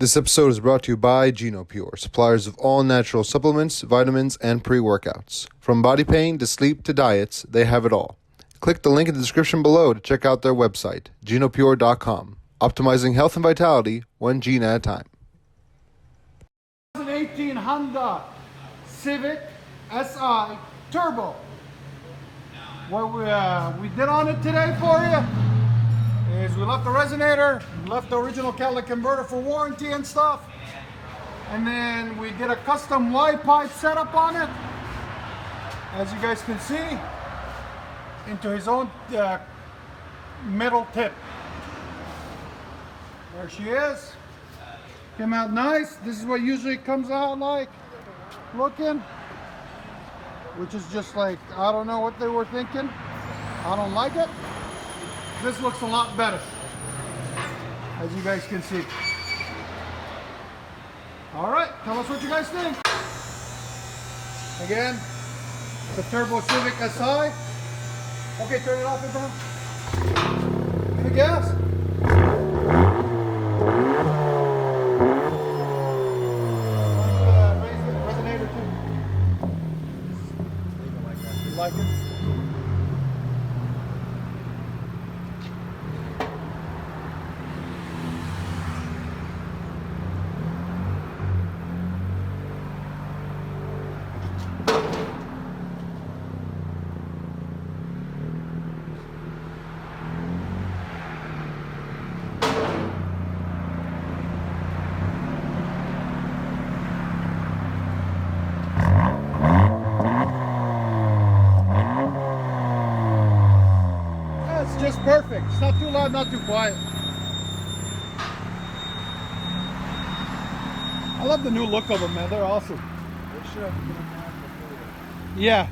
This episode is brought to you by GenoPure, suppliers of all natural supplements, vitamins, and pre-workouts. From body pain to sleep to diets, they have it all. Click the link in the description below to check out their website, GenoPure.com. Optimizing health and vitality, one gene at a time. 2018 Honda Civic SI Turbo. What we did on it today for you is we left the resonator, we left the original catalytic converter for warranty and stuff, and then we did a custom Y pipe setup on it, as you guys can see, into his own metal tip. There she is. Came out nice. This is what usually comes out like looking, which is just like, I don't know what they were thinking. I don't like it. This looks a lot better, as you guys can see. All right, tell us what you guys think. Again, the Turbo Civic SI. Okay, turn it off and down. Give it gas. Resonator too. Leave it like that. You like it? Just perfect. It's not too loud, not too quiet. I love the new look of them, man. They're awesome. They should have been on before. Yeah.